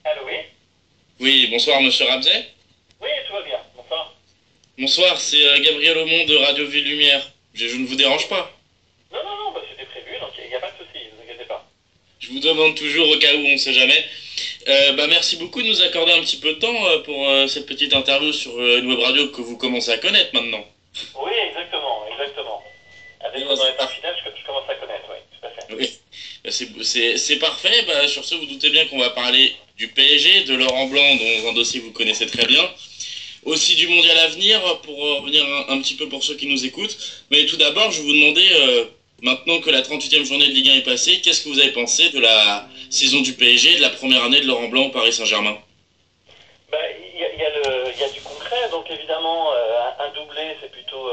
Allô, oui? Oui, bonsoir Monsieur Rabzet. Oui, tout va bien. Bonsoir. Bonsoir, c'est Gabriel Aumont de Radio Ville Lumière. Je ne vous dérange pas. Non, non, non, bah, c'était prévu, donc il n'y a pas de souci, ne vous inquiétez pas. Je vous demande toujours au cas où on ne sait jamais. Merci beaucoup de nous accorder un petit peu de temps pour cette petite interview sur une web radio que vous commencez à connaître maintenant. Oui, exactement, exactement. À Eh défaut ben, d'en c'est être un par- fidèle, je commence à connaître, oui, tout à fait. oui. C'est parfait. Sur ce, vous doutez bien qu'on va parler du PSG, de Laurent Blanc, dont un dossier que vous connaissez très bien. Aussi du mondial à venir, pour revenir un petit peu pour ceux qui nous écoutent. Mais tout d'abord, je vais vous demander, maintenant que la 38e journée de Ligue 1 est passée, qu'est-ce que vous avez pensé de la saison du PSG, de la première année de Laurent Blanc au Paris Saint-Germain? Bah, il y a du concret, donc évidemment, un doublé, c'est plutôt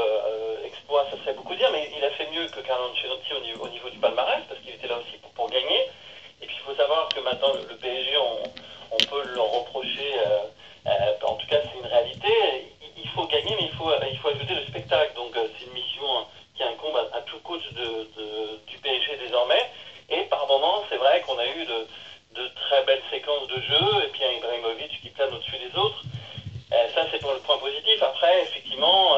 exploit, ça serait beaucoup dire, mais il a fait mieux que Carlo Ancelotti au niveau du palmarès, parce qu'il était là aussi pour gagner. Et puis il faut savoir que maintenant, le PSG, on peut leur reprocher, en tout cas c'est une réalité, il faut gagner, mais il faut ajouter le spectacle. Donc c'est une mission qui incombe à tout coach du PSG désormais. Et par moments, c'est vrai qu'on a eu de très belles séquences de jeu, et puis un Ibrahimovic qui plane au-dessus des autres. Ça, c'est pour le point positif. Après, effectivement,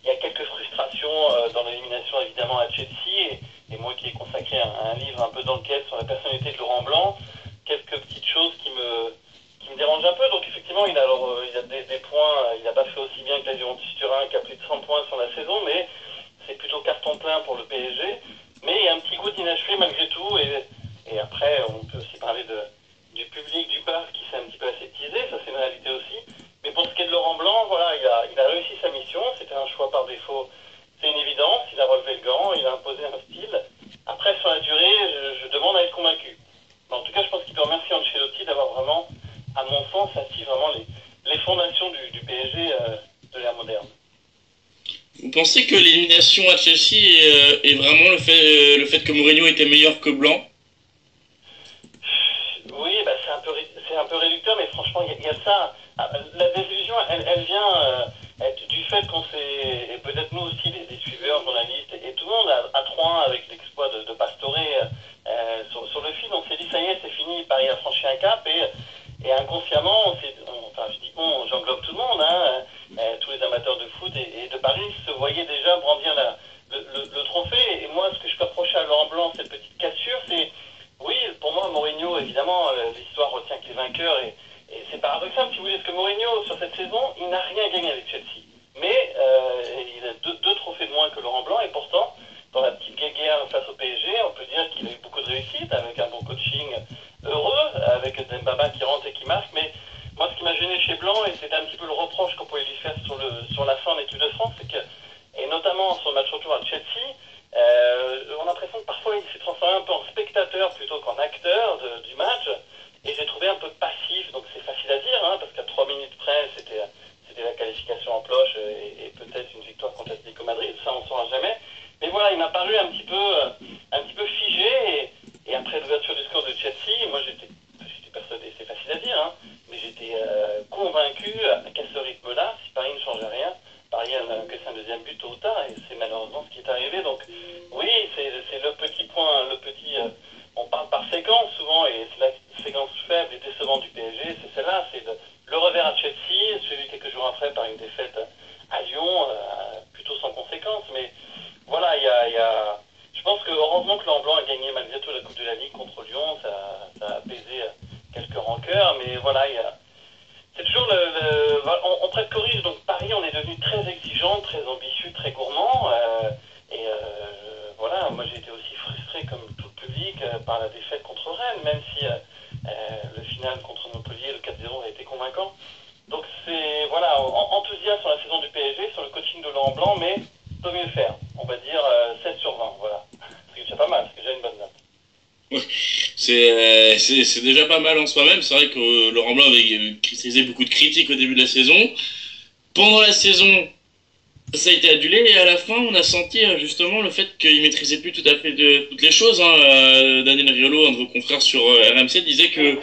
il y a quelques frustrations dans l'élimination, évidemment, à Chelsea. Et moi qui ai consacré un livre un peu d'enquête sur la personnalité de Laurent Blanc, quelques petites choses qui me dérangent un peu. Donc, effectivement, il a des points. Il n'a pas fait aussi bien que la Juventus Turin, qui a plus de 100 points sur la saison, mais c'est plutôt carton plein pour le PSG. Mais il y a un petit goût d'inachevé malgré tout. Et après, on peut aussi parler du public du parc qui s'est un petit peu aseptisé. Ça, c'est une réalité aussi. Mais pour ce qui est de Laurent Blanc, voilà, il a réussi sa mission. C'était un choix par défaut. C'est une évidence. Il a relevé le gant. Il a imposé un style. Après, sur la durée, je demande à être convaincu. Mais en tout cas, je pense qu'il peut remercier Ancelotti d'avoir vraiment, à mon sens, assis vraiment les fondations du PSG de l'ère moderne. Vous pensez que l'élimination à Chelsea est vraiment le fait que Mourinho était meilleur que Blanc? Oui, bah, c'est un peu réducteur, mais franchement, il y a ça. Ah, la désillusion, elle vient du fait qu'on s'est, et peut-être nous aussi, les suiveurs, journalistes, et tout le monde à 3-1 avec l'exploit de Pastore sur le fil, on s'est dit, ça y est, c'est fini, Paris a franchi un cap, et inconsciemment, enfin, je dis on, j'englobe tout le monde, hein, tous les amateurs de foot et de Paris se voyaient déjà brandir le trophée. Et moi, ce que je peux reprocher à Laurent Blanc, cette petite cassure, c'est oui, pour moi, Mourinho, évidemment, l'histoire retient que les vainqueurs et c'est paradoxal, si vous voulez, parce que Mourinho, sur cette saison, il n'a rien gagné avec Chelsea. Mais il a deux trophées de moins que Laurent Blanc et pourtant, dans la petite guéguerre face au PSG, on peut dire qu'il a eu beaucoup de réussite avec un bon coaching heureux, avec Dembaba qui rentre et qui marque. Mais moi, ce qui m'a gêné chez Blanc, et c'était un petit peu le reproche qu'on pouvait lui faire sur la fin en équipe de France, c'est que, et notamment sur le match retour à Chelsea, on a l'impression que parfois il s'est transformé un peu en spectateur plutôt qu'en acteur du match. Et j'ai trouvé un peu passif, donc c'est facile à dire, hein, parce qu'à 3 minutes près, c'était la qualification en cloche et peut-être une victoire contre l'Atlético Madrid, ça on ne saura jamais. Mais voilà, il m'a paru un petit peu figé, et après l'ouverture du score de Chelsea, moi j'étais persuadé, c'est facile à dire, hein, mais j'étais convaincu qu'à ce rythme-là, si Paris ne changeait rien, Paris n'a que un deuxième but tôt ou tard, et c'est malheureusement ce qui est arrivé. Donc oui, c'est le petit point, on parle par séquence souvent, et c'est la séquence faible et décevante du PSG, c'est celle-là, c'est le revers à Chelsea, suivi quelques jours après par une défaite à Lyon, plutôt sans conséquence. Mais voilà, je pense que heureusement que Laurent a gagné malgré tout la Coupe de la Ligue contre Lyon, ça a apaisé quelques rancœurs, mais voilà, c'est toujours on prête corrige, donc Paris, on est devenu très exigeant, très ambitieux, très gourmand. Voilà, moi j'ai été aussi frustré comme tout le public par la défaite contre Rennes, même si le final contre Montpellier, le 4-0, a été convaincant. Donc c'est voilà, enthousiasme sur la saison du PSG, sur le coaching de Laurent Blanc, mais peut mieux faire. On va dire 7 sur 20, voilà. C'est déjà pas mal, c'est déjà une bonne note. Ouais. C'est déjà pas mal en soi-même. C'est vrai que Laurent Blanc avait critiqué beaucoup de critiques au début de la saison. Pendant la saison, ça a été adulé et à la fin, on a senti justement le fait qu'il maîtrisait plus tout à fait toutes les choses. Hein. Daniel Riolo, un de vos confrères sur RMC, disait que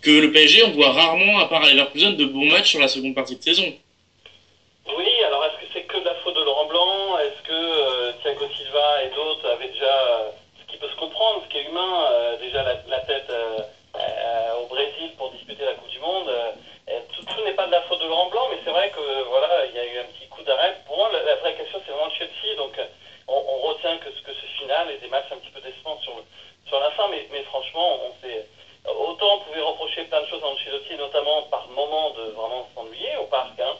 le PSG, on voit rarement, à part à Leverkusen, de bons matchs sur la seconde partie de saison. Oui, alors est-ce que c'est que de la faute de Laurent Blanc? Est-ce que Thiago Silva et d'autres avaient déjà ce qu'il et des matchs un petit peu décevants sur la fin, mais franchement, autant on pouvait reprocher plein de choses à Ancelotti, notamment par moment de vraiment s'ennuyer au parc. Hein.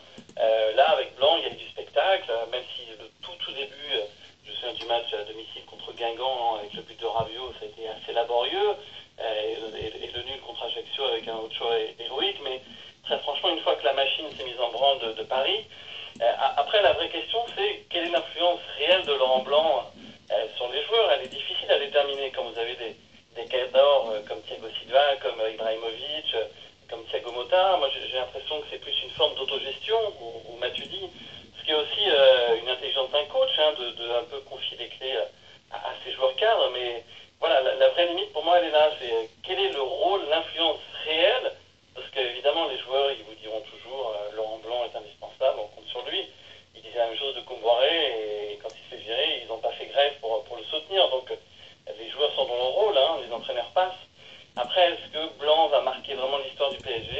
Là, avec Blanc, il y a eu du spectacle, même si le tout début, je me souviens du match à domicile contre Guingamp, avec le but de Rabiot, ça a été assez laborieux, et le nul contre Ajaccio avec un Ochoa héroïque, mais très franchement, une fois que la machine s'est mise en branle de Paris, après, la vraie question, c'est quelle est l'influence réelle de Laurent Blanc sur les joueurs. Elle est difficile à déterminer quand vous avez des cadors comme Thiago Silva, comme Ibrahimovic, comme Thiago Motta. Moi, j'ai l'impression que c'est plus une forme d'autogestion, ou Matuidi, ce qui est aussi une intelligence d'un coach, hein, de un peu confier les clés à ses joueurs cadres. Mais voilà, la vraie limite pour moi, elle est là. C'est quel est le rôle, l'influence réelle. Parce qu'évidemment, les joueurs, ils vous diront toujours Laurent Blanc est indispensable, on compte sur lui. Il disait la même chose de Comboiré, et quand il s'est viré, ils n'ont pas fait grève pour le soutenir. Donc les joueurs sont dans leur rôle, hein, les entraîneurs passent. Après, est-ce que Blanc va marquer vraiment l'histoire du PSG?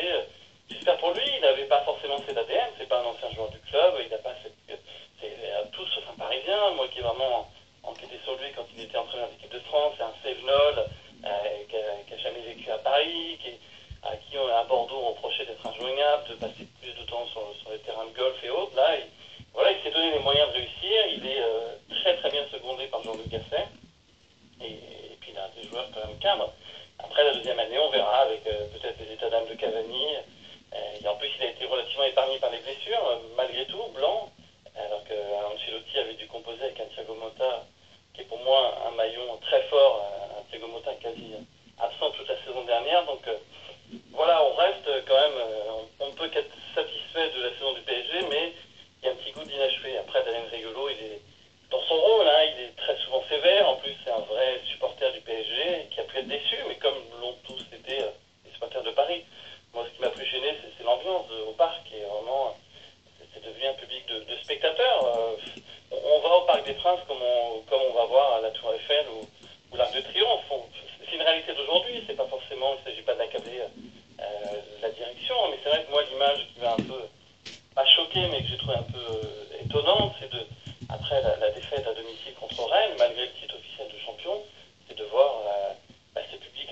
J'espère pour lui, il n'avait pas forcément cet ADN, c'est pas un ancien joueur du club, il n'a pas c'est tous sauf un Parisien, moi qui ai vraiment enquêté sur lui quand il était entraîneur de l'équipe de France, c'est un Sévenol qui a jamais vécu à Paris, à qui à Bordeaux on reprochait d'être injoignable, de passer plus de temps sur les terrains de golf et autres. Là, il s'est donné les moyens de réussir. Il est très très bien secondé par Jean-Luc Gasset. Et puis il a des joueurs quand même cadres. Après la deuxième année, on verra avec peut-être les états d'âme de Cavani. Et en plus, il a été relativement épargné par les blessures, malgré tout, Blanc. Alors qu'Ancelotti avait dû composer avec un Thiago Motta, qui est pour moi un maillon très fort, un Thiago Motta quasi absent toute la saison dernière. Donc voilà, on reste quand même, on ne peut qu'être satisfait de la saison du PSG, mais il y a un petit goût d'inachevé. Après, Daniel Riolo, il est dans son rôle, hein, il est très souvent sévère. En plus, c'est un vrai supporter du PSG qui a pu être déçu, mais comme l'ont tous été les supporters de Paris. Moi, ce qui m'a plus gêné, c'est l'ambiance au parc, et vraiment, c'est devenu un public de spectateurs. On va au Parc des Princes comme on va voir à la Tour Eiffel ou l'Arc de Triomphe. C'est une réalité d'aujourd'hui, c'est pas forcément, il ne s'agit pas d'accabler la direction, mais c'est vrai que moi, l'image qui m'a un peu, pas choqué, mais que j'ai trouvé un peu étonnante, c'est après la défaite à domicile contre Rennes, malgré le titre officiel de champion, c'est de voir ce public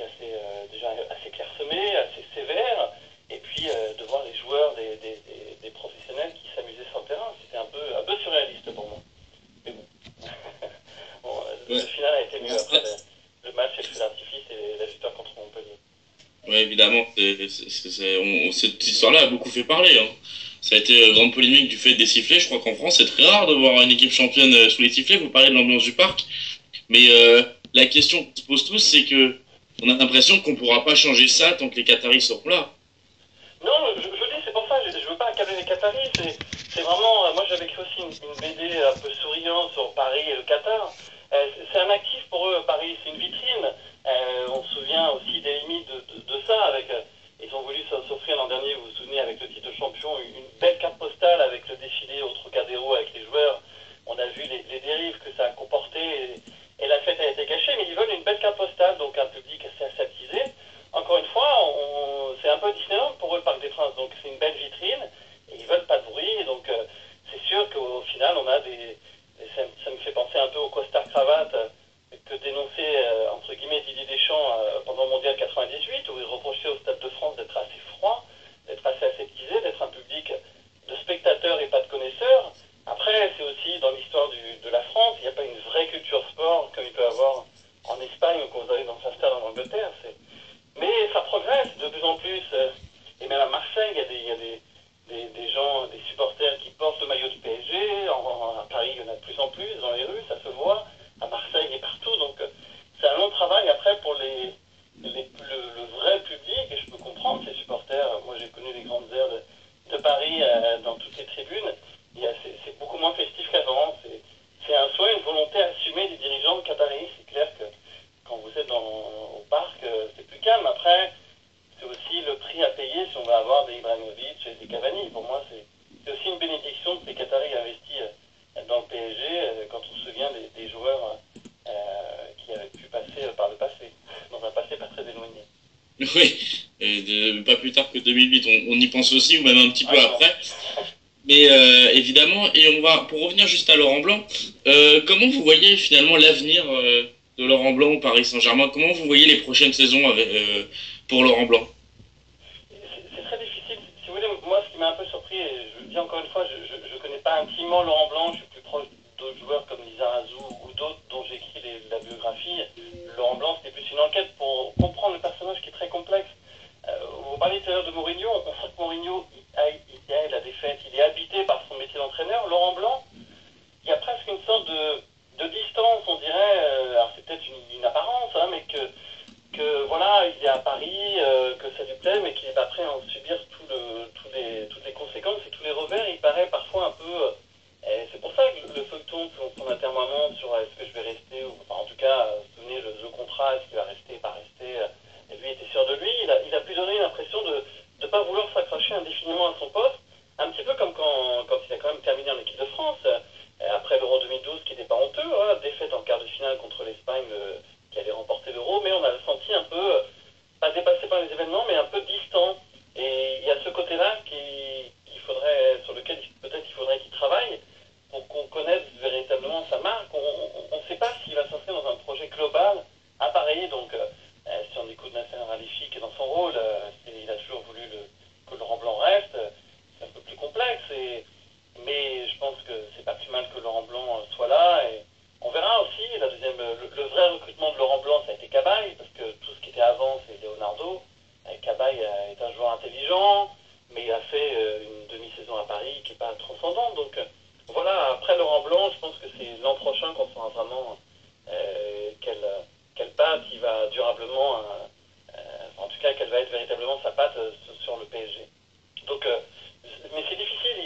déjà assez clairsemé, assez sévère, et puis de voir les joueurs des professionnels qui s'amusaient sur le terrain. C'était un peu surréaliste pour moi. Mais bon, le final a été mieux après le match et le feu d'artifice et la victoire contre Montpellier. Oui, évidemment, cette histoire-là a beaucoup fait parler. Hein. Ça a été grande polémique du fait des sifflets. Je crois qu'en France, c'est très rare de voir une équipe championne sous les sifflets. Vous parlez de l'ambiance du parc. Mais la question qu'on se pose tous, c'est que on a l'impression qu'on ne pourra pas changer ça tant que les Qataris seront là. Non, je dis, c'est pour ça, je ne veux pas accabler les Qataris. C'est vraiment, moi j'avais écrit aussi une BD un peu souriante sur Paris et le Qatar. C'est un actif pour eux, Paris, c'est une vitrine. On se souvient aussi des limites de ça. Ils ont voulu s'offrir l'an dernier, vous vous souvenez, avec le titre de champion, une belle carte postale avec le défilé au Trocadéro avec les joueurs. On a vu les dérives que ça a comporté et la fête a été gâchée, mais ils veulent une belle carte postale, donc un public assez aseptisé. Encore une fois, c'est un peu Disneyland pour eux, le Parc des Princes, donc c'est une belle vitrine et ils veulent pas de bruit, donc c'est sûr qu'au final, on a ça me fait penser un peu au costard-cravate que dénonçait, entre guillemets, Didier Deschamps pendant le Mondial 98, où il reprochait au Stade de France d'être assez froid, d'être assez aseptisé, d'être un public de spectateurs et pas de connaisseurs. Après, c'est aussi dans l'histoire de la France, il n'y a pas une vraie culture sport comme il peut y avoir en Espagne ou quand vous allez dans un stade en Angleterre. Mais ça progresse de plus en plus, et même à Marseille, il y a des gens, des supporters qui portent le maillot du PSG. À Paris, il y en a de plus en plus dans les rues, ça se voit. À Marseille et partout. Donc, c'est un long travail après pour le vrai public. Et je peux comprendre ces supporters. Moi, j'ai connu les grandes heures de Paris dans toutes les tribunes. C'est beaucoup moins festif qu'avant. C'est un souhait, une volonté assumée des dirigeants qataris. C'est clair que quand vous êtes au parc, c'est plus calme. Après, c'est aussi le prix à payer si on va avoir des Ibrahimovic et des Cavani. Pour moi, c'est aussi une bénédiction que les Qataris investis dans le PSG, quand on se souvient des joueurs qui avaient pu passer par le passé, dans un passé pas très éloigné. Oui, pas plus tard que 2008, on y pense aussi, ou même un petit peu après. Mais évidemment, et pour revenir juste à Laurent Blanc, Comment vous voyez finalement l'avenir de Laurent Blanc au Paris Saint-Germain? Comment vous voyez les prochaines saisons pour Laurent Blanc? C'est très difficile. Si vous voulez, moi, ce qui m'a un peu surpris, et je le dis encore une fois, je connais pas intimement Laurent Blanc, je suis plus proche d'autres joueurs comme Lizarazu ou d'autres dont j'ai écrit la biographie. Laurent Blanc, c'était plus une enquête pour comprendre le personnage qui est très complexe. Vous parliez tout à l'heure de Mourinho, on sent que Mourinho, il a la défaite, il est habité par son métier d'entraîneur. Laurent Blanc, il y a presque une sorte de distance, on dirait, alors c'est peut-être une apparence, hein, mais que voilà, il est à Paris, que ça lui plaît, mais qu'il n'est pas prêt à en subir toutes les conséquences et tous les revers. Il paraît parfois un peu. C'est pour ça que le feuilleton, son atermoiement sur est-ce que je vais rester, ou enfin, en tout cas, souvenez le contrat, est-ce qu'il va rester, pas rester, lui était sûr de lui. Il a pu donner l'impression de ne pas vouloir s'accrocher indéfiniment à son poste, un petit peu comme quand il a quand même terminé en équipe de France, après l'Euro 2012, qui n'était pas honteux, hein, défaite en quart de finale contre l'Espagne, qui allait remporter l'Euro, mais on a senti un peu, pas dépassé par les événements, mais un peu distant. Et il y a ce côté-là sur lequel peut-être il faudrait qu'il travaille pour qu'on connaisse véritablement sa marque. On ne sait pas s'il va s'inscrire dans un projet global à Paris. Donc, si on écoute Nasser Al-Khelaifi qui est dans son rôle, il a toujours voulu que Laurent Blanc reste. C'est un peu plus complexe. Mais je pense que c'est pas plus mal que Laurent Blanc soit là. Et on verra aussi le vrai recrutement de Laurent Blanc, ça a été Cabaye, parce que tout ce qui était avant, c'est Leonardo. Cabaye est un joueur intelligent, mais il a fait une demi-saison à Paris qui n'est pas transcendante. Donc voilà, après Laurent Blanc, je pense que c'est l'an prochain qu'on saura vraiment quelle patte il va durablement, en tout cas quelle va être véritablement sa patte sur le PSG. Donc, mais c'est difficile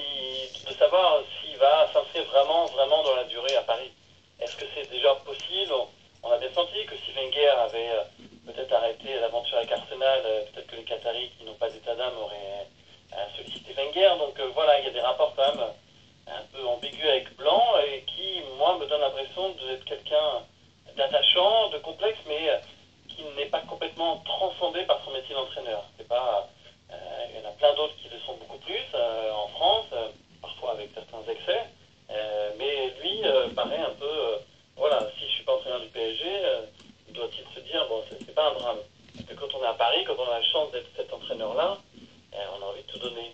de savoir s'il va s'inscrire vraiment dans la durée à Paris. Est-ce que c'est déjà possible? On a bien senti que si Wenger avait peut-être arrêté l'aventure avec Arsenal, peut-être que les Qataris qui n'ont pas d'état d'âme auraient sollicité Wenger. Donc voilà, il y a des rapports quand même un peu ambigus avec Blanc et qui, moi, me donne l'impression d'être quelqu'un d'attachant, de complexe, mais qui n'est pas complètement transcendé par son métier d'entraîneur. C'est pas, il y en a plein d'autres qui le sont beaucoup plus en France, parfois avec certains excès. Mais lui paraît un peu, voilà, si je suis pas entraîneur du PSG, doit-il se dire, bon, c'est pas un drame. Parce que quand on est à Paris, quand on a la chance d'être cet entraîneur-là, on a envie de tout donner.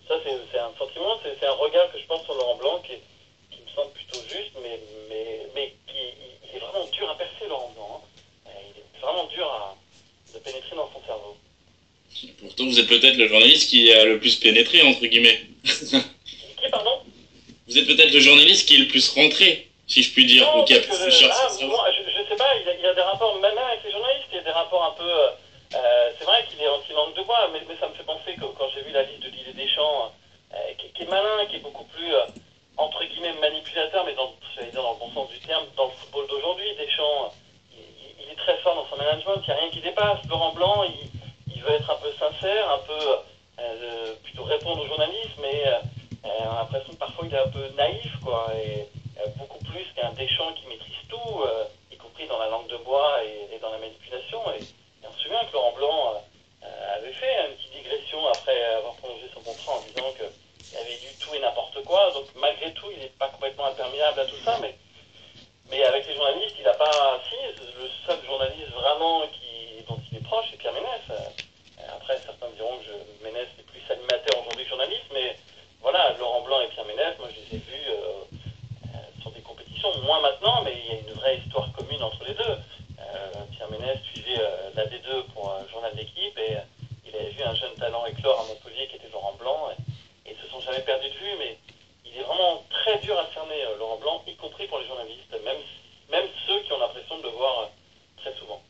Ça, c'est un sentiment, c'est un regard que je pense sur Laurent Blanc qui me semble plutôt juste, mais il est vraiment dur à percer, Laurent Blanc. Hein. Il est vraiment dur de pénétrer dans son cerveau. Pourtant, vous êtes peut-être le journaliste qui a le plus pénétré, entre guillemets. Qui, pardon? Vous êtes peut-être le journaliste qui est le plus rentré, si je puis dire, ou Non, qui a parce que plus cherché. moi, je sais pas, il y a des rapports, même avec les journalistes, il y a des rapports un peu. C'est vrai qu'il est anti-langue de bois, mais ça me fait penser que quand j'ai vu la liste de Didier Deschamps, qui est malin, qui est beaucoup plus, entre guillemets, manipulateur, mais j'allais dire dans le bon sens du terme, dans le football d'aujourd'hui, Deschamps, il est très fort dans son management, il n'y a rien qui dépasse. Laurent Blanc, il veut être un peu sincère, un peu plutôt répondre aux journalistes, mais on a l'impression que parfois il est un peu naïf, quoi. Et, beaucoup plus qu'un Deschamps qui maîtrise tout, y compris dans la langue de bois et dans la manipulation. Et on se souvient que Laurent Blanc avait fait une petite digression après avoir prolongé son contrat en disant qu'il avait lu tout et n'importe quoi. Donc malgré tout, il n'est pas complètement imperméable à tout ça. Mais avec les journalistes, il n'a pas. Si, le seul journaliste vraiment dont il est proche, c'est Pierre Ménès. Après, certains diront que Ménès est plus animateur aujourd'hui que journaliste, mais voilà, Laurent Blanc et Pierre Ménès, moi je les ai vus sur des compétitions, moins maintenant, mais il y a une vraie histoire commune entre les deux. Pierre Ménès suivait la D2 pour un journal d'équipe et il avait vu un jeune talent éclore à Montpellier qui était Laurent Blanc et ils se sont jamais perdus de vue, mais il est vraiment très dur à cerner, Laurent Blanc, y compris pour les journalistes, même ceux qui ont l'impression de le voir très souvent.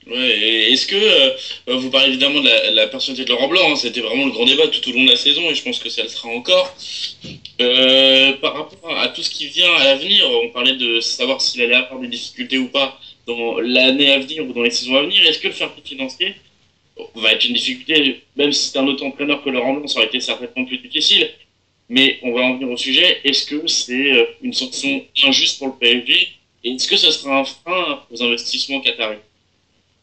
Ouais, et est-ce que vous parlez évidemment de la personnalité de Laurent Blanc, hein, c'était vraiment le grand débat tout au long de la saison et je pense que ça le sera encore. Par rapport à tout ce qui vient à l'avenir, on parlait de savoir s'il allait avoir des difficultés ou pas dans l'année à venir ou dans les saisons à venir. Est-ce que le fair play financier va être une difficulté, même si c'est un autre entraîneur que Laurent Blanc, ça aurait été certainement plus difficile. Mais on va en venir au sujet. Est-ce que c'est une sanction injuste pour le PSG et est-ce que ce sera un frein aux investissements qataris?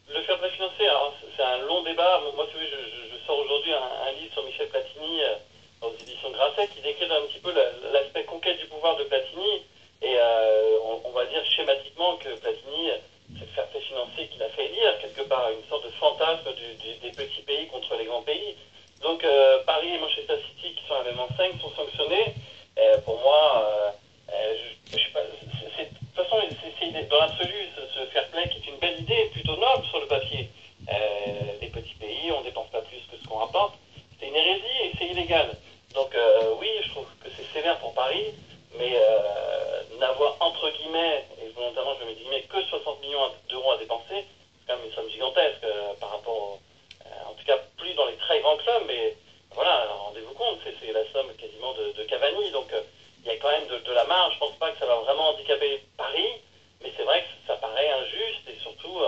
Le fair play financier, alors c'est un long débat. Moi, tu vois, je sors aujourd'hui un livre sur Michel Platini aux éditions Grasset, qui décrit un petit peu l'aspect conquête du pouvoir de Platini. Et on va dire schématiquement que Platini, c'est le fair play financier qu'il a fait élire, quelque part, une sorte de fantasme des petits pays contre les grands pays. Donc Paris et Manchester City, qui sont à la même enseigne, sont sanctionnés. Pour moi, je sais pas, de toute façon, c'est dans l'absolu, ce fair play qui est une belle idée, plutôt noble sur le papier. Les petits pays, on ne dépense pas plus que ce qu'on rapporte. C'est une hérésie et c'est illégal. Donc oui, je trouve que c'est sévère pour Paris, mais n'avoir entre guillemets, et volontairement je mets des guillemets, que 60 millions d'euros à dépenser, c'est quand même une somme gigantesque par rapport en tout cas plus dans les très grands clubs, mais voilà, rendez-vous compte, c'est la somme quasiment de Cavani, donc il y a quand même de la marge. Je pense pas que ça va vraiment handicaper Paris, mais c'est vrai que ça paraît injuste et surtout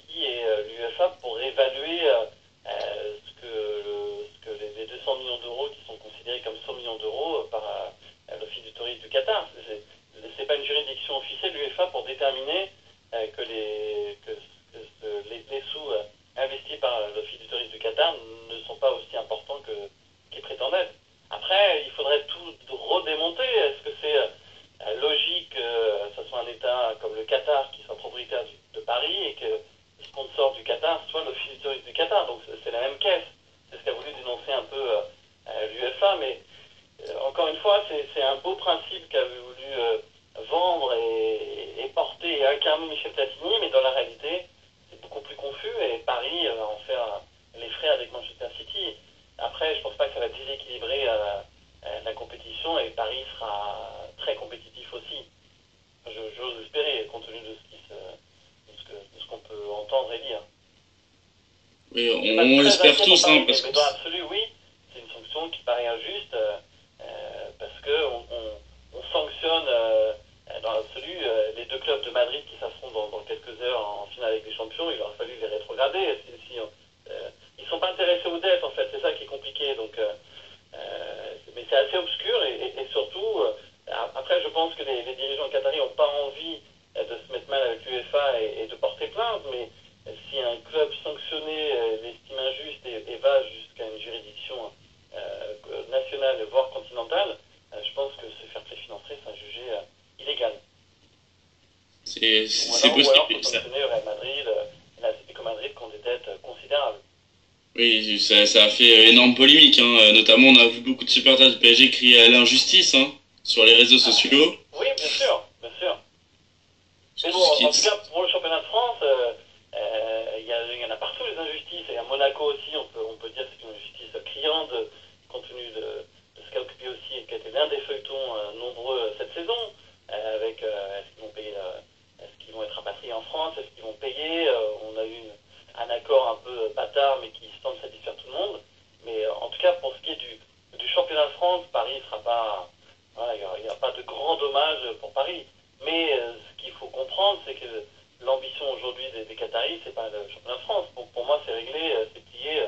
qui est l'UEFA pour évaluer ce que les 200 millions d'euros qui sont considérés comme 100 millions d'euros par l'Office du tourisme du Qatar. C'est pas une juridiction officielle de l'UEFA pour déterminer que les sous investis par l'Office du tourisme du Qatar ne sont pas aussi importants qu'ils prétendent être. Après, il faudrait tout redémonter. Est-ce que c'est logique que ce soit un État comme le Qatar qui soit propriétaire de Paris et que le sponsor du Qatar soit l'Office du tourisme du Qatar? Donc c'est la même caisse. C'est ce qu'a voulu dénoncer un peu l'UEFA, mais encore une fois, c'est un beau principe qu'avait voulu vendre et porter et incarner Michel Platini, mais dans la réalité, c'est beaucoup plus confus et Paris va en faire les frais avec Manchester City. Après, je pense pas que ça va déséquilibrer la compétition et Paris sera très compétitif aussi. J'ose espérer, compte tenu de ce qu'on peut entendre et lire. Oui, Je suis pas on très l'espère inquiet pour tous, hein, Paris, parce mais que dans l'absolu, oui, c'est une sanction qui paraît injuste parce que on sanctionne dans l'absolu les deux clubs de Madrid qui s'affrontent dans quelques heures en finale avec les champions. Il aurait fallu les rétrograder. Ils sont pas intéressés aux dettes en fait, c'est ça qui est compliqué. Donc, mais c'est assez obscur et surtout, après je pense que les dirigeants qataris n'ont pas envie de se mettre mal avec l'UEFA et de porter plainte, mais si un club sanctionné l'estime injuste et va jusqu'à une juridiction nationale, voire continentale, je pense que ce fair play financier sera jugé illégal. Ou c'est alors possible. faut sanctionner le Real Madrid, l'Atlético Madrid qui ont des dettes considérables. Oui, ça a fait énorme polémique, hein. Notamment, on a vu beaucoup de supporters du PSG crier à l'injustice, hein, sur les réseaux sociaux. Oui, bien sûr, bien sûr. Mais bon, Ce qui en tout cas, pour le championnat de France, il y en a partout les injustices. Et à Monaco aussi, on peut dire que c'est une injustice criante, compte tenu de ce qu'a occupé aussi et qui a été l'un des feuilletons nombreux cette saison. Avec est-ce qu'ils vont payer, est-ce qu'ils vont être rapatriés en France, est-ce qu'ils vont payer. On a eu un accord un peu bâtard, mais qui semble satisfaire tout le monde. Mais en tout cas, pour ce qui est du championnat de France, Paris ne sera pas. Voilà, il n'y a pas de grand dommage pour Paris. Mais ce qu'il faut comprendre, c'est que l'ambition aujourd'hui des Qataris, c'est pas le championnat de France. Pour moi, c'est réglé, c'est plié.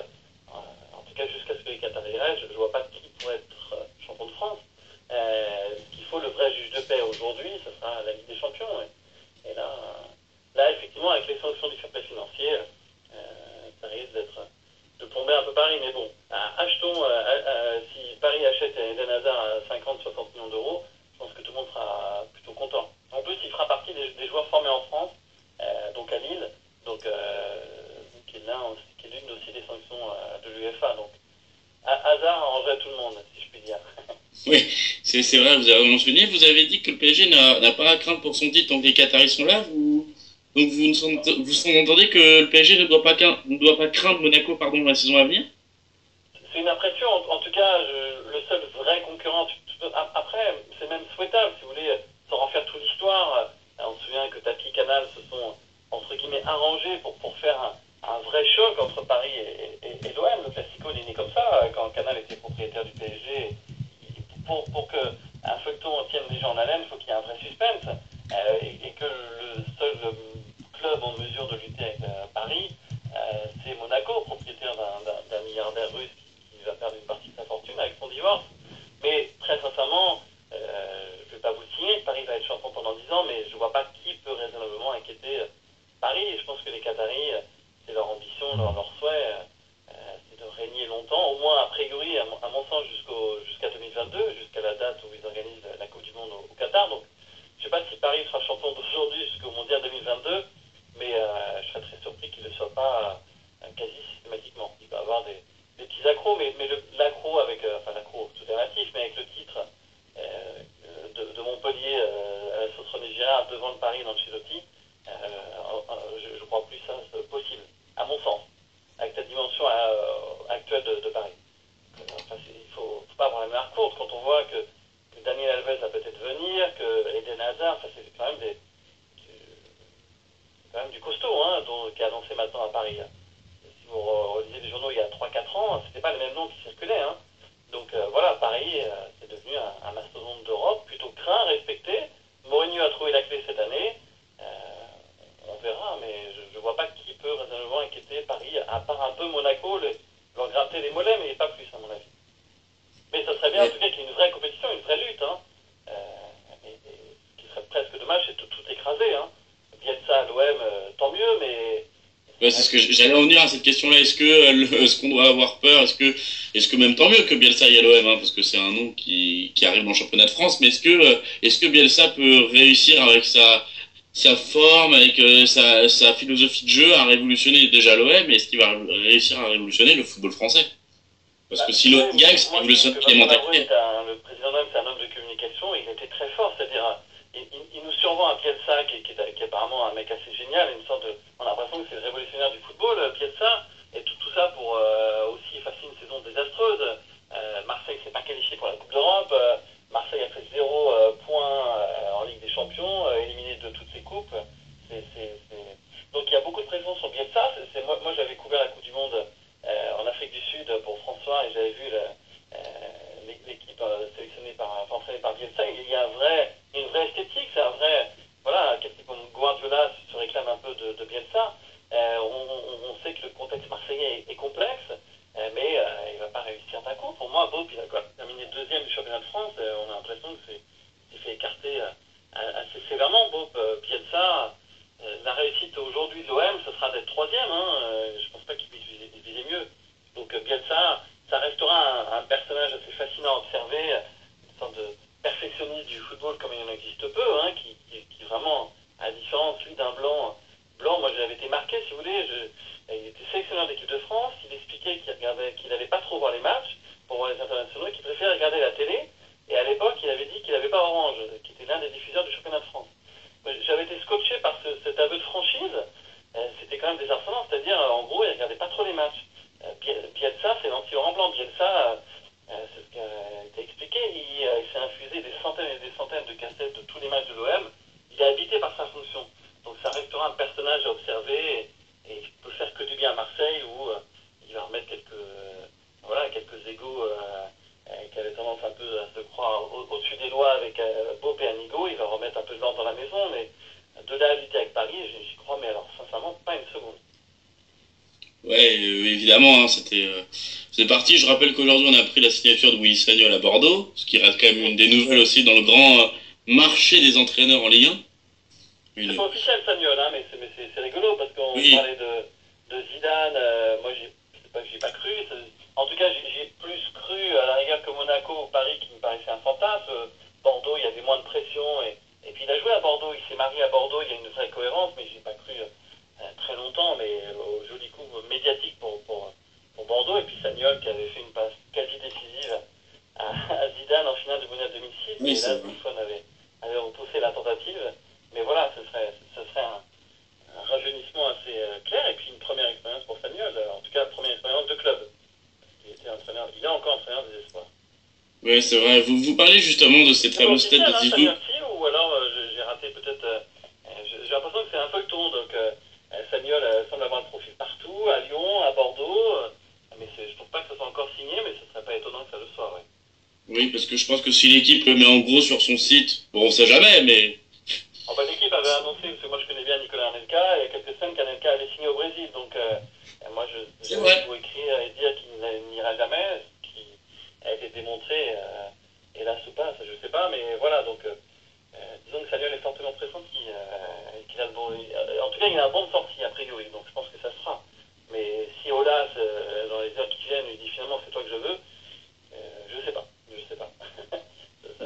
En tout cas, jusqu'à ce que les Qataris restent, je ne vois pas qui pourrait être champion de France. Ce qu'il faut, le vrai juge de paix aujourd'hui, ce sera la Ligue des Champions. Et là, effectivement, avec les sanctions du fair play financier, ça risque de plomber un peu Paris. Mais bon, achetons, si Paris achète Eden Hazard à 50-60 millions d'euros, je pense que tout le monde sera plutôt content. En plus, il fera partie des joueurs formés en France, donc à Lille, donc, qui est l'une aussi des sanctions de l'UEFA. Donc, Hazard arrangerait tout le monde, si je puis dire. Oui, c'est vrai, vous avez mentionné, vous avez dit que le PSG n'a pas à craindre pour son titre tant que les Qataris sont là. Donc vous entendez que le PSG ne doit pas craindre Monaco dans la saison à venir? C'est une impression, en tout cas, le seul vrai concurrent. Après, c'est même souhaitable, si vous voulez, sans en faire toute l'histoire. On se souvient que Tapi et Canal se sont, entre guillemets, arrangés pour faire un vrai choc entre Paris et l'OM. Le Classico est né comme ça, quand Canal était propriétaire du PSG. Pour qu'un feuilleton tienne les gens en haleine, il faut qu'il y ait un vrai suspense. Et que le seul club en mesure de lutter avec Paris, c'est Monaco, propriétaire d'un milliardaire russe qui va perdre une partie de sa fortune avec son divorce. Mais très sincèrement, je ne vais pas vous le signer, Paris va être champion pendant 10 ans, mais je ne vois pas qui peut raisonnablement inquiéter Paris. Et je pense que les Qataris, c'est leur ambition, leur souhait, c'est de régner longtemps longtemps, au moins a priori, à mon sens, jusqu'à 2022, jusqu'à la date où ils organisent la Coupe du Monde au Qatar. Donc, je ne sais pas si Paris sera champion d'aujourd'hui jusqu'au Mondial 2022, mais je serais très surpris qu'il ne le soit pas quasi systématiquement. Il va y avoir des petits accros, mais l'accro avec, enfin l'accro, tout est relatif, mais avec le titre de Montpellier à la sauce René Girard devant le Paris d'Ancelotti, je crois plus ça possible, à mon sens, avec cette dimension actuelle de Paris. Enfin, il faut pas avoir la mémoire courte quand on voit que Daniel Alves va peut-être venir, que Eden Hazard, enfin, c'est quand même du costaud hein, qui est annoncé maintenant à Paris. Si vous relisez les journaux il y a 3-4 ans, c'était pas les mêmes noms qui circulaient. Hein. Donc voilà, Paris, c'est devenu un mastodonte d'Europe, plutôt craint, respecté. Mourinho a trouvé la clé cette année. On verra, mais je ne vois pas qui peut raisonnablement inquiéter Paris, à part un peu Monaco, leur gratter les mollets, mais pas plus à mon avis. Mais ça serait bien en tout cas qu'il y ait une vraie compétition, une vraie lutte. Hein. Ce qui serait presque dommage, c'est de tout écraser. Hein. Bielsa à l'OM, tant mieux, mais... Ouais, c'est ce que j'allais en venir à cette question-là. Est-ce qu'on doit avoir peur? Est-ce que même tant mieux que Bielsa aille à l'OM, hein, parce que c'est un nom qui arrive dans le championnat de France. Mais est-ce que Bielsa peut réussir avec sa forme, avec sa philosophie de jeu à révolutionner déjà l'OM? Est-ce qu'il va réussir à révolutionner le football français? Parce que si l'OM gagne, c'est une révolution qui est mentalité. Le président l'OM, c'est un homme de communication, il était très fort, c'est-à-dire il nous survend un Bielsa qui est apparemment un mec assez génial, on a l'impression que c'est le révolutionnaire du football, Bielsa, et tout ça pour aussi effacer une saison désastreuse. Marseille ne s'est pas qualifié pour la Coupe d'Europe, Marseille a fait 0 points en Ligue des Champions, éliminé de toutes ses coupes. Donc il y a beaucoup de pression sur Bielsa. Moi j'avais couvert la Coupe du Monde en Afrique du Sud pour François et j'avais vu l'équipe entraînée par Bielsa. Il y a une vraie esthétique, c'est un vrai... Voilà, quelqu'un comme Guardiola se réclame un peu de Bielsa. On sait que le contexte marseillais est complexe, mais il ne va pas réussir d'un coup. Pour moi, Bob, il a terminé deuxième du championnat de France. On a l'impression que s'est fait écarter assez sévèrement. Bob, Bielsa, la réussite aujourd'hui de l'OM, ce sera d'être troisième. Hein. Je ne pense pas qu'il puisse viser mieux. Donc Bielsa, ça restera un personnage assez fascinant à observer, une sorte de perfectionniste du football comme il en existe peu, hein, qui vraiment, à la différence, lui, d'un blanc, moi j'avais été marqué, si vous voulez, il était sélectionneur d'équipe de France, il expliquait qu'il n'allait pas trop voir les matchs pour voir les internationaux, qu'il préférait regarder la télé, et à l'époque il avait dit qu'il n'avait pas Orange, qui était l'un des diffuseurs du championnat de France. J'avais été scotché par cet aveu de franchise, c'était quand même désarçonnant, c'est-à-dire en gros il regardait pas trop les matchs. Bielsa, c'est l'anti-Laurent Blanc. Bielsa, c'est ce qui a été expliqué, il s'est infusé des centaines et des centaines de cassettes de tous les matchs de l'OM. Il est habité par sa fonction. Donc ça restera un personnage à observer et il peut faire que du bien à Marseille où il va remettre quelques égos qui avaient tendance un peu à se croire au-dessus des lois avec Bob et Anigo. Il va remettre un peu de l'ordre dans la maison, mais de là à lutter avec Paris, j'y crois, mais alors sincèrement, pas une seconde. Ouais, évidemment, hein, c'est parti. Je rappelle qu'aujourd'hui, on a pris la signature de Willy Sagnol à Bordeaux, ce qui reste quand même une des nouvelles aussi dans le grand marché des entraîneurs en Ligue 1. C'est pas officiel Sagnol, hein, mais c'est rigolo parce qu'on parlait de Zidane. Moi, c'est pas que j'y ai pas cru. En tout cas, j'ai plus cru à la rigueur que Monaco ou Paris qui me paraissait un fantasme. Bordeaux, il y avait moins de pression et puis il a joué à Bordeaux, il s'est marié à Bordeaux, il y a une vraie cohérence, mais j'ai pas cru très longtemps, mais au joli coup médiatique pour Bordeaux, et puis Sagnol qui avait fait une passe quasi décisive à Zidane en finale du Mondial 2006, mais là Buffon avait repoussé la tentative, mais voilà, ce serait un rajeunissement assez clair, et puis une première expérience pour Sagnol, en tout cas première expérience de club. Il est encore entraîneur des espoirs. Oui, c'est vrai. Vous parlez justement de cette fameuse tête de Zizou. Ou alors j'ai raté peut-être... j'ai l'impression que c'est un feuilleton, donc Sagnol semble avoir le profil partout, à Lyon, à Bordeaux, mais je trouve pas que ce soit encore signé, mais ce serait pas étonnant que ça le soit, ouais. Oui, parce que je pense que si l'équipe le met en gros sur son site, bon, on sait jamais, mais... L'équipe avait annoncé, parce que moi je connais bien Nicolas Anelka, il y a quelques semaines qu'Anelka allait signer au Brésil, donc moi je vais écrire et dire qu'il n'ira jamais, ce qui a été démontré, hélas ou pas, ça je sais pas, mais voilà, donc disons que Sagnol est fortement pressenti, qu'il a le bon, en tout cas il a un bon de sortie a priori, donc je pense que ça se fera. Mais si Aulas, dans les heures qui viennent, lui dit finalement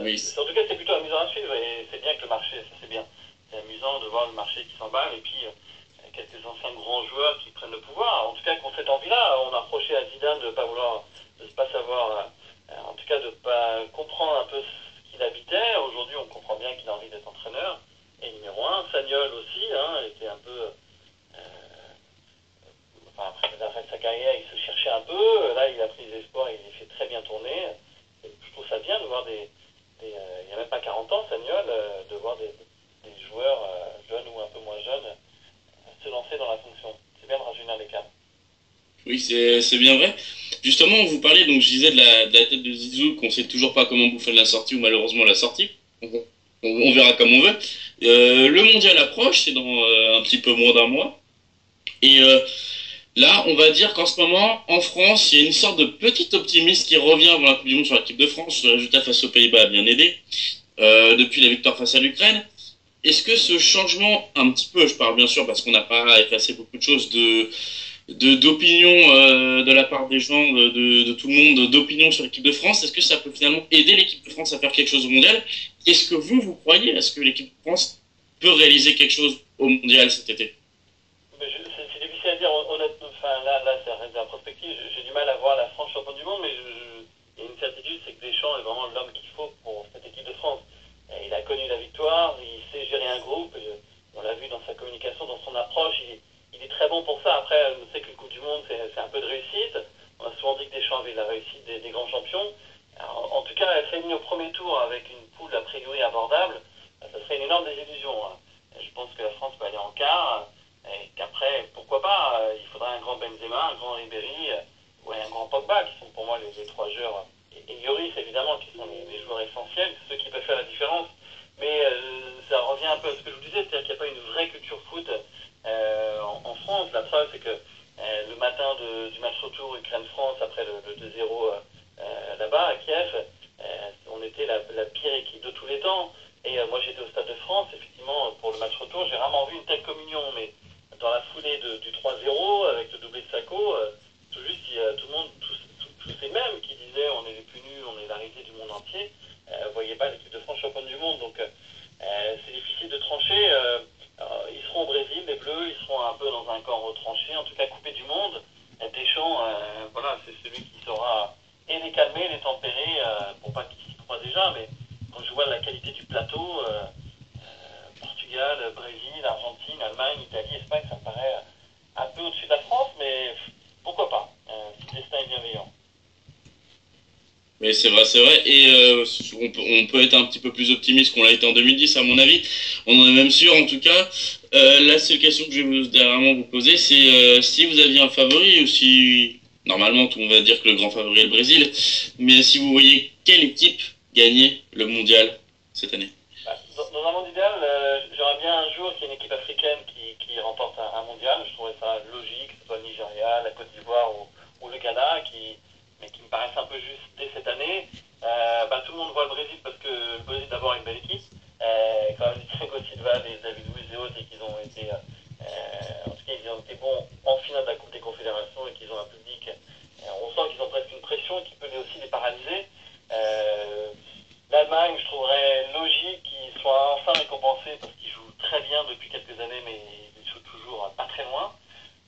Oui. En tout cas, c'est plutôt amusant à suivre et c'est bien que le marché, ça c'est bien. C'est amusant de voir le marché qui s'emballe et puis quelques anciens grands joueurs qui prennent le pouvoir. En tout cas, qu'on cette envie-là, on a reproché à Zidane de ne pas vouloir, de ne pas savoir, en tout cas de ne pas comprendre un peu ce qu'il habitait. Aujourd'hui, on comprend bien qu'il a envie d'être entraîneur. Et numéro un, Sagnol aussi, était un peu, enfin, après la fin de sa carrière, il se cherchait un peu. Là, il a pris des espoirs, il les fait très bien tourner. Et je trouve ça bien de voir il n'y a même pas 40 ans, Sagnol, de voir des joueurs jeunes ou un peu moins jeunes se lancer dans la fonction. C'est bien de rajeunir les cas. Oui, c'est bien vrai. Justement, vous parlez, donc je disais de la tête de Zizou, qu'on sait toujours pas comment bouffer de la sortie ou malheureusement la sortie. On verra comme on veut. Le mondial approche, c'est dans un petit peu moins d'un mois. Et là, on va dire qu'en ce moment, en France, il y a une sorte de petit optimisme qui revient avant la Coupe du Monde sur l'équipe de France. Le résultat face aux Pays-Bas a bien aidé, depuis la victoire face à l'Ukraine. Est-ce que ce changement, un petit peu, je parle bien sûr parce qu'on n'a pas effacé beaucoup de choses d'opinion de la part des gens, de tout le monde, d'opinion sur l'équipe de France, est-ce que ça peut finalement aider l'équipe de France à faire quelque chose au mondial? Est-ce que vous croyez, est-ce que l'équipe de France peut réaliser quelque chose au mondial cet été? C'est difficile à dire, honnêtement, enfin là ça reste de la prospective, j'ai du mal à voir la France championne du monde, mais il y a une certitude, c'est que Deschamps est vraiment l'homme qu'il faut pour cette équipe de France. Et il a connu la victoire, il sait gérer un groupe, on l'a vu dans sa communication, dans son approche, il est très bon pour ça. Après, on sait que le Coupe du Monde, c'est un peu de réussite. On a souvent dit que Deschamps avait la réussite des grands champions. Alors, en tout cas, elle s'est mise au premier tour avec une poule a priori abordable. Ça serait une énorme désillusion. Je pense que la France peut aller en quart. Et qu'après, pourquoi pas, il faudrait un grand Benzema, un grand Ribéry, ou un grand Pogba, qui sont pour moi les trois joueurs, et Lloris évidemment, qui sont les joueurs essentiels, ceux qui peuvent faire la différence. Mais ça revient un peu à ce que je vous disais, c'est-à-dire qu'il n'y a pas une vraie culture foot en France. La preuve, c'est que le matin du match retour Ukraine-France, après le 2-0 là-bas à Kiev, on était la pire équipe de tous les temps. Et moi j'étais au Stade de France, effectivement, pour le match retour, j'ai rarement vu une telle communion, mais dans la foulée du 3-0, avec le doublé de Sacco, tout juste, il y a tout le monde, tous ces mêmes qui disaient on est les plus nuls, on est la risée du monde entier, voyez pas l'équipe de France championne du monde. Donc c'est difficile de trancher. Ils seront au Brésil, les Bleus, ils seront un peu dans un camp retranché, en tout cas coupé du monde. Deschamps, voilà, c'est celui qui saura et les calmer, les tempérer, pour pas qu'ils s'y croient déjà, mais quand je vois la qualité du plateau, Portugal, Brésil, Argentine, Allemagne, Italie, Espagne, ça me paraît un peu au-dessus de la France, mais pourquoi pas, si le destin est bienveillant. Mais c'est vrai, c'est vrai. Et on peut être un petit peu plus optimiste qu'on l'a été en 2010, à mon avis. On en est même sûr, en tout cas. La seule question que je vais dernièrement vous poser, c'est si vous aviez un favori, ou si, normalement, tout le monde va dire que le grand favori est le Brésil, mais si vous voyez quelle équipe gagner le mondial cette année? Dans un monde idéal, j'aimerais bien un jour qu'il y ait une équipe africaine qui remporte un mondial. Je trouverais ça logique, que ce soit le Nigeria, la Côte d'Ivoire ou le Ghana, mais qui me paraissent un peu juste dès cette année. Tout le monde voit le Brésil parce que le Brésil d'abord a une belle équipe. Quand même, les Thiago Silva, les David Luiz et autres, et qu'ils ont été, en tout cas, ils ont été bons en finale de la Coupe des Confédérations et qu'ils ont un public. On sent qu'ils ont presque une pression qui peut aussi les paralyser. Euh, L'Allemagne, je trouverais logique qu'ils soient enfin récompensés parce qu'ils jouent très bien depuis quelques années, mais ils jouent toujours pas très loin.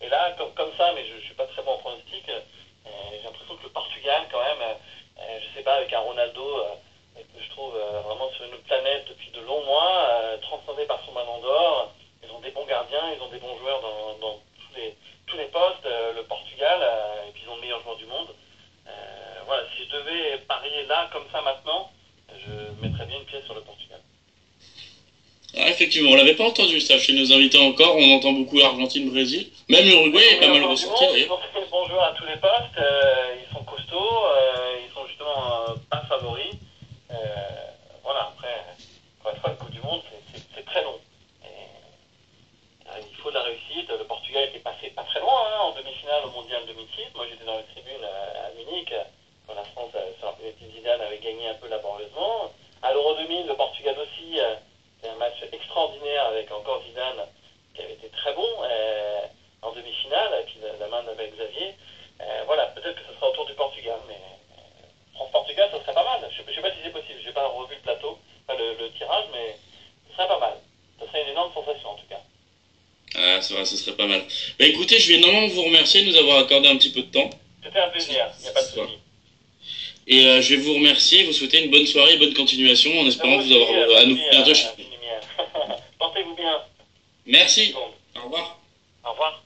Et là, comme ça, mais je ne suis pas très bon en pronostic, j'ai l'impression que le Portugal, quand même, je sais pas, avec un Ronaldo que je trouve vraiment sur une autre planète depuis de longs mois, transcendé par son ballon d'or. Ils ont des bons gardiens, ils ont des bons joueurs dans tous les postes, le Portugal, et puis ils ont le meilleur joueur du monde. Voilà, si je devais parier là, comme ça maintenant, je mettrais bien une pièce sur le Portugal. Ah, effectivement, on l'avait pas entendu ça chez nos invités encore. On entend beaucoup Argentine, Brésil. Même l'Uruguay est pas mal ressorti Ils d'ailleurs. ont fait des bons joueurs à tous les postes, ils sont costauds, ils sont justement pas favoris. Euh, voilà, après, encore une fois, le Coupe du Monde, c'est très long. Et, il faut de la réussite. Le Portugal était passé pas très loin en demi-finale au Mondial 2006. Moi, j'étais dans les tribunes à Munich quand la France, sur la Zidane, avait gagné un peu laborieusement. À l'Euro 2000, le Portugal aussi, c'était un match extraordinaire avec encore Zidane qui avait été très bon en demi-finale, et puis la main d'avec Xavier. Voilà, peut-être que ce sera autour du Portugal, mais France-Portugal, ça serait pas mal. Je ne sais pas si c'est possible, j'ai pas revu le plateau. c'est vrai, ce serait pas mal. Bah écoutez, je vais normalement vous remercier de nous avoir accordé un petit peu de temps. C'était un plaisir, il n'y a pas de souci. Et je vais vous remercier, vous souhaiter une bonne soirée, bonne continuation, en espérant vous avoir à nouveau bientôt. Portez-vous bien. Merci. Au revoir. Au revoir.